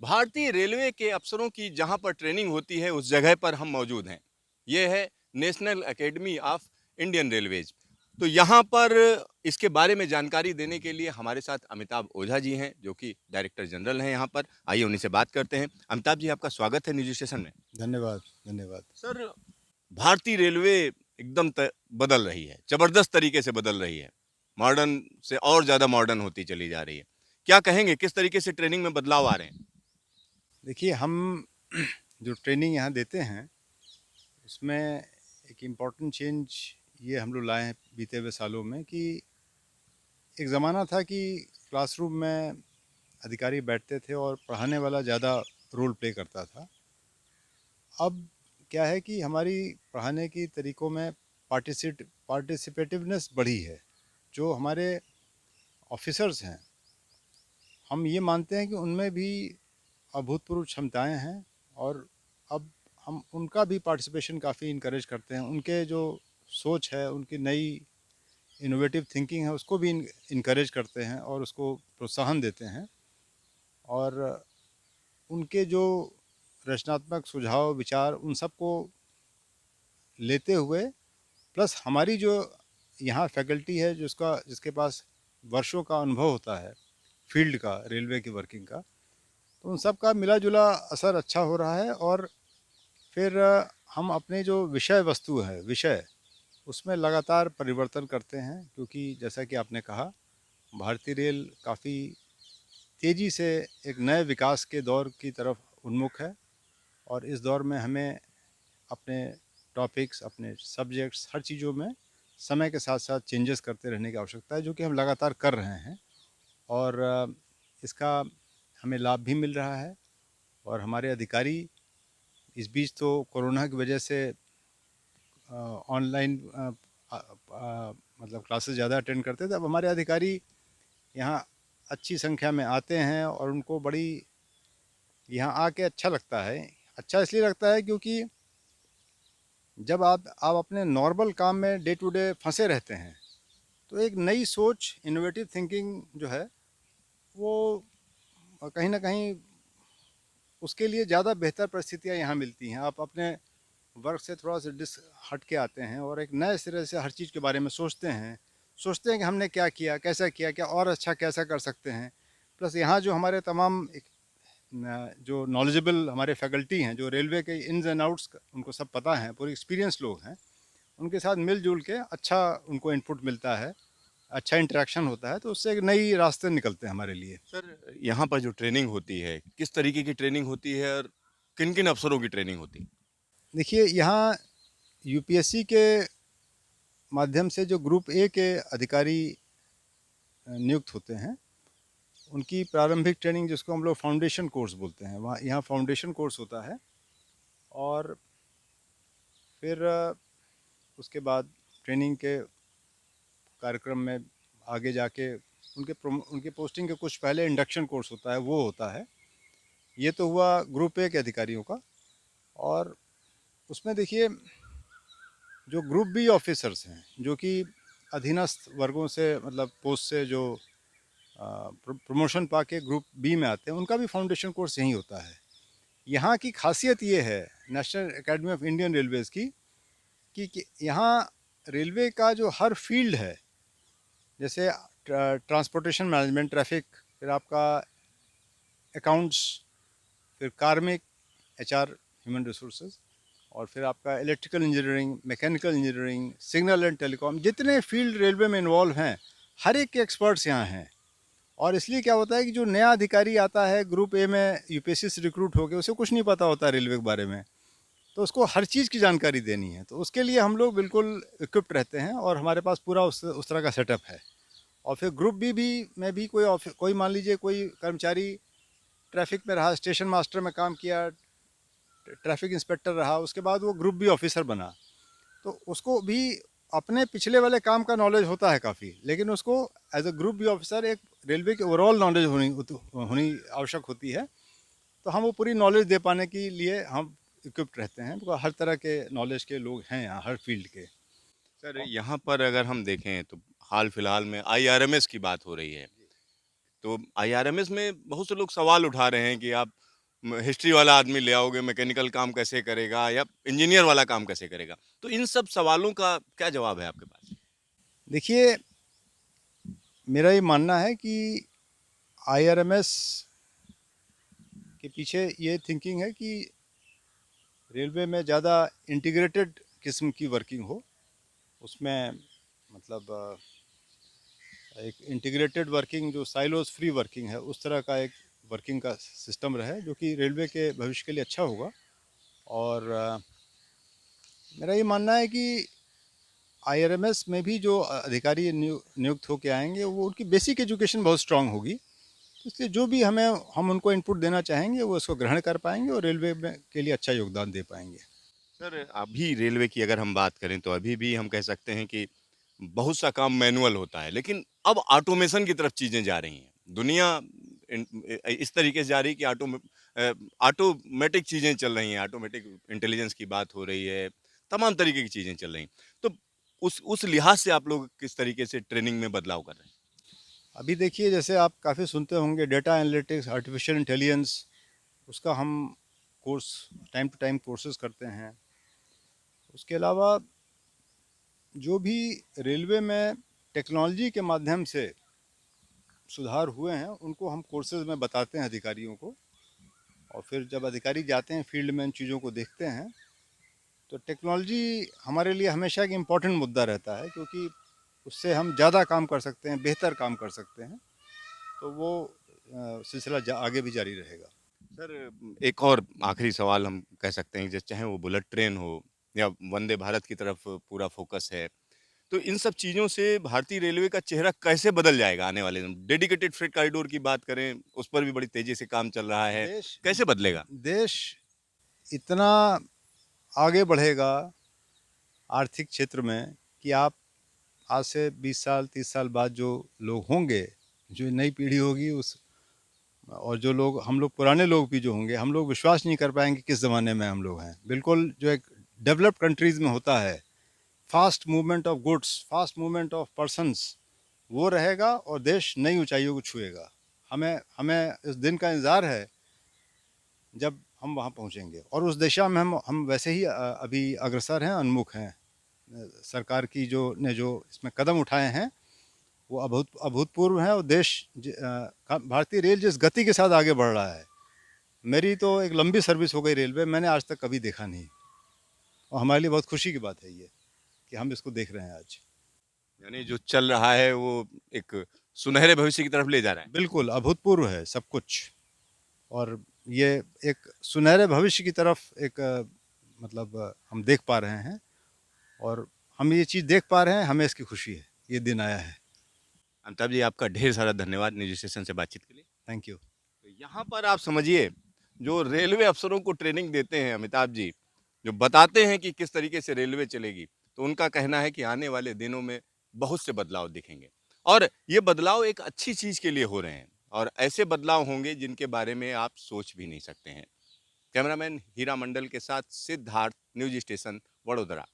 भारतीय रेलवे के अफसरों की जहां पर ट्रेनिंग होती है उस जगह पर हम मौजूद हैं। ये है national academy of Indian railways. तो यहाँ पर इसके बारे में जानकारी देने के लिए हमारे साथ अमिताभ ओझा जी हैं जो कि डायरेक्टर जनरल हैं यहाँ पर। आइए उन्हीं से बात करते हैं। अमिताभ जी, आपका स्वागत है न्यूज स्टेशन में। धन्यवाद, धन्यवाद। सर, भारतीय रेलवे बदल रही है, जबरदस्त तरीके से बदल रही है, मॉडर्न से और ज़्यादा मॉडर्न होती चली जा रही है। क्या कहेंगे, किस तरीके से ट्रेनिंग में बदलाव आ रहे हैं? देखिए हम जो ट्रेनिंग यहाँ देते हैं, उसमें एक इम्पॉर्टेंट चेंज ये हम लोग लाए हैं बीते हुए सालों में कि एक ज़माना था कि क्लासरूम में अधिकारी बैठते थे और पढ़ाने वाला ज़्यादा रोल प्ले करता था। अब क्या है कि हमारी पढ़ाने की तरीक़ों में पार्टिसिपेटिवनेस बढ़ी है। जो हमारे ऑफ़िसर्स हैं, हम ये मानते हैं कि उनमें भी अभूतपूर्व क्षमताएँ हैं और अब हम उनका भी पार्टिसिपेशन काफ़ी इनकरेज करते हैं। उनके जो सोच है, उनकी नई इनोवेटिव थिंकिंग है, उसको भी इनकरेज करते हैं और उसको प्रोत्साहन देते हैं। और उनके जो रचनात्मक सुझाव, विचार, उन सबको लेते हुए प्लस हमारी जो यहाँ फैकल्टी है जिसके पास वर्षों का अनुभव होता है फील्ड का, रेलवे की वर्किंग का, तो उन सब का मिला-जुला असर अच्छा हो रहा है। और फिर हम अपने जो विषय वस्तु है, उसमें लगातार परिवर्तन करते हैं क्योंकि जैसा कि आपने कहा, भारतीय रेल काफ़ी तेज़ी से एक नए विकास के दौर की तरफ उन्मुख है और इस दौर में हमें अपने टॉपिक्स, अपने सब्जेक्ट्स, हर चीज़ों में समय के साथ-साथ चेंजेस करते रहने की आवश्यकता है, जो कि हम लगातार कर रहे हैं। और इसका हमें लाभ भी मिल रहा है और हमारे अधिकारी इस बीच तो कोरोना की वजह से ऑनलाइन मतलब क्लासेस ज़्यादा अटेंड करते थे। अब हमारे अधिकारी यहाँ अच्छी संख्या में आते हैं और उनको बड़ी यहाँ आके अच्छा लगता है। अच्छा इसलिए लगता है क्योंकि जब आप अपने नॉर्मल काम में डे टू डे फंसे रहते हैं, तो एक नई सोच, इनोवेटिव थिंकिंग जो है, वो कहीं न कहीं उसके लिए ज़्यादा बेहतर परिस्थितियाँ यहाँ मिलती हैं। आप अपने वर्क से थोड़ा सा हट के आते हैं और एक नए सिरे से हर चीज़ के बारे में सोचते हैं कि हमने क्या किया, कैसा किया, क्या और अच्छा कैसा कर सकते हैं। प्लस यहाँ जो हमारे तमाम जो नॉलेजेबल हमारे फैकल्टी हैं, जो रेलवे के इन्स एंड आउट्स उनको सब पता है, पूरे एक्सपीरियंस लोग हैं, उनके साथ मिलजुल के अच्छा उनको इनपुट मिलता है, अच्छा इंटरेक्शन होता है, तो उससे एक नई रास्ते निकलते हैं हमारे लिए। सर, यहाँ पर जो ट्रेनिंग होती है, किस तरीके की ट्रेनिंग होती है और किन-किन अफ़सरों की ट्रेनिंग होती है? देखिए यहाँ यूपीएससी के माध्यम से जो ग्रुप ए के अधिकारी नियुक्त होते हैं, उनकी प्रारंभिक ट्रेनिंग जिसको हम लोग फाउंडेशन कोर्स बोलते हैं, वहाँ यहाँ फाउंडेशन कोर्स होता है। और फिर उसके बाद ट्रेनिंग के कार्यक्रम में आगे जाके उनके पोस्टिंग के कुछ पहले इंडक्शन कोर्स होता है, वो होता है। ये तो हुआ ग्रुप ए के अधिकारियों का। और उसमें देखिए, जो ग्रुप बी ऑफिसर्स हैं, जो कि अधीनस्थ वर्गों से मतलब पोस्ट से जो प्रमोशन पाके ग्रुप बी में आते हैं, उनका भी फाउंडेशन कोर्स यहीं होता है। यहाँ की खासियत ये है national academy of Indian Railways की कि यहाँ रेलवे का जो हर फील्ड है, जैसे ट्रांसपोर्टेशन मैनेजमेंट, ट्रैफिक, फिर आपका अकाउंट्स, फिर कार्मिक, एचआर, ह्यूमन रिसोर्सेज, और फिर आपका electrical engineering, mechanical engineering, signal and telecom, जितने फील्ड रेलवे में इन्वॉल्व हैं, हर एक के एक्सपर्ट्स यहाँ हैं। और इसलिए क्या होता है कि जो नया अधिकारी आता है ग्रुप ए में यूपीएससी से रिक्रूट होकर, उसे कुछ नहीं पता होता रेलवे के बारे में, तो उसको हर चीज़ की जानकारी देनी है। तो उसके लिए हम लोग बिल्कुल इक्विप्ड रहते हैं और हमारे पास पूरा उस तरह का सेटअप है। और फिर ग्रुप बी में भी कोई मान लीजिए कोई कर्मचारी ट्रैफिक में रहा, स्टेशन मास्टर में काम किया, ट्रैफिक इंस्पेक्टर रहा, उसके बाद वो ग्रुप बी ऑफिसर बना, तो उसको भी अपने पिछले वाले काम का नॉलेज होता है काफ़ी, लेकिन उसको as a group B officer एक रेलवे की ओवरऑल नॉलेज होनी आवश्यक होती है। तो हम वो पूरी नॉलेज दे पाने के लिए हम इक्विप्ड रहते हैं, तो हर तरह के नॉलेज के लोग हैं यहाँ, हर फील्ड के। सर, यहाँ पर अगर हम देखें तो हाल-फिलहाल में आईआरएमएस की बात हो रही है। तो आईआरएमएस में बहुत से लोग सवाल उठा रहे हैं कि आप हिस्ट्री वाला आदमी ले आओगे, मैकेनिकल काम कैसे करेगा या इंजीनियर वाला काम कैसे करेगा? तो इन सब सवालों का क्या जवाब है आपके पास? देखिए, मेरा ये मानना है कि आईआरएमएस के पीछे ये थिंकिंग है कि रेलवे में ज़्यादा इंटीग्रेटेड किस्म की वर्किंग हो। उसमें मतलब एक इंटीग्रेटेड वर्किंग, जो साइलोस फ्री वर्किंग है, उस तरह का एक वर्किंग का सिस्टम रहे, जो कि रेलवे के भविष्य के लिए अच्छा होगा। और मेरा ये मानना है कि आईआरएमएस में भी जो अधिकारी नियुक्त होकर आएंगे, वो उनकी बेसिक एजुकेशन बहुत स्ट्रांग होगी। तो इसलिए जो भी हम उनको इनपुट देना चाहेंगे, वो उसको ग्रहण कर पाएंगे और रेलवे में के लिए अच्छा योगदान दे पाएंगे। सर, अभी रेलवे की अगर हम बात करें तो अभी भी हम कह सकते हैं कि बहुत सा काम मैनुअल होता है, लेकिन अब ऑटोमेशन की तरफ चीज़ें जा रही हैं। दुनिया इस तरीके से जा रही है कि ऑटोमेटिक चीज़ें चल रही हैं, ऑटोमेटिक इंटेलिजेंस की बात हो रही है, तमाम तरीके की चीज़ें चल रही हैं। तो उस लिहाज से आप लोग किस तरीके से ट्रेनिंग में बदलाव कर रहे हैं? अभी देखिए, जैसे आप काफ़ी सुनते होंगे, डेटा एनालिटिक्स, आर्टिफिशियल इंटेलिजेंस, उसका हम course time to time courses करते हैं। उसके अलावा जो भी रेलवे में टेक्नोलॉजी के माध्यम से सुधार हुए हैं, उनको हम कोर्सेज में बताते हैं अधिकारियों को। और फिर जब अधिकारी जाते हैं फील्ड में, इन चीज़ों को देखते हैं, तो टेक्नोलॉजी हमारे लिए हमेशा एक इम्पॉर्टेंट मुद्दा रहता है, क्योंकि उससे हम ज़्यादा काम कर सकते हैं, बेहतर काम कर सकते हैं। तो वो सिलसिला आगे भी जारी रहेगा। सर, एक और आखिरी सवाल हम कह सकते हैं, जैसे चाहे वो बुलेट ट्रेन हो या वंदे भारत की तरफ पूरा फोकस है, तो इन सब चीज़ों से भारतीय रेलवे का चेहरा कैसे बदल जाएगा आने वाले दिन? डेडिकेटेड फ्रेट कॉरिडोर की बात करें, उस पर भी बड़ी तेज़ी से काम चल रहा है, देश कैसे बदलेगा? देश इतना आगे बढ़ेगा आर्थिक क्षेत्र में कि आप आज से 20 साल 30 साल बाद जो लोग होंगे, जो नई पीढ़ी होगी, उस और जो लोग, हम लोग पुराने लोग भी जो होंगे, हम लोग विश्वास नहीं कर पाएंगे किस ज़माने में हम लोग हैं। बिल्कुल जो एक डेवलप्ड कंट्रीज़ में होता है, fast movement of goods, fast movement of persons, वो रहेगा और देश नई ऊंचाइयों को छुएगा। हमें हमें इस दिन का इंतज़ार है जब हम वहाँ पहुँचेंगे, और उस दिशा में हम वैसे ही अभी अग्रसर हैं, उन्मुख हैं। सरकार की जो इसमें कदम उठाए हैं, वो अभूतपूर्व हैं। और भारतीय रेल जिस गति के साथ आगे बढ़ रहा है, मेरी तो एक लंबी सर्विस हो गई रेलवे, मैंने आज तक कभी देखा नहीं। और हमारे लिए बहुत खुशी की बात है ये, कि हम इसको देख रहे हैं आज। यानी जो चल रहा है वो एक सुनहरे भविष्य की तरफ ले जा रहा है। बिल्कुल अभूतपूर्व है सब कुछ। और ये एक सुनहरे भविष्य की तरफ एक हम देख पा रहे हैं। और हम ये चीज़ देख पा रहे हैं, हमें इसकी खुशी है, ये दिन आया है। अमिताभ जी, आपका ढेर सारा धन्यवाद निजी स्टेशन से बातचीत के लिए। Thank you. तो यहाँ पर आप समझिए, जो रेलवे अफसरों को ट्रेनिंग देते हैं अमिताभ जी, जो बताते हैं कि किस तरीके से रेलवे चलेगी, तो उनका कहना है कि आने वाले दिनों में बहुत से बदलाव दिखेंगे और ये बदलाव एक अच्छी चीज़ के लिए हो रहे हैं और ऐसे बदलाव होंगे जिनके बारे में आप सोच भी नहीं सकते हैं। कैमरामैन हीरा मंडल के साथ सिद्धार्थ, न्यूज स्टेशन, वडोदरा।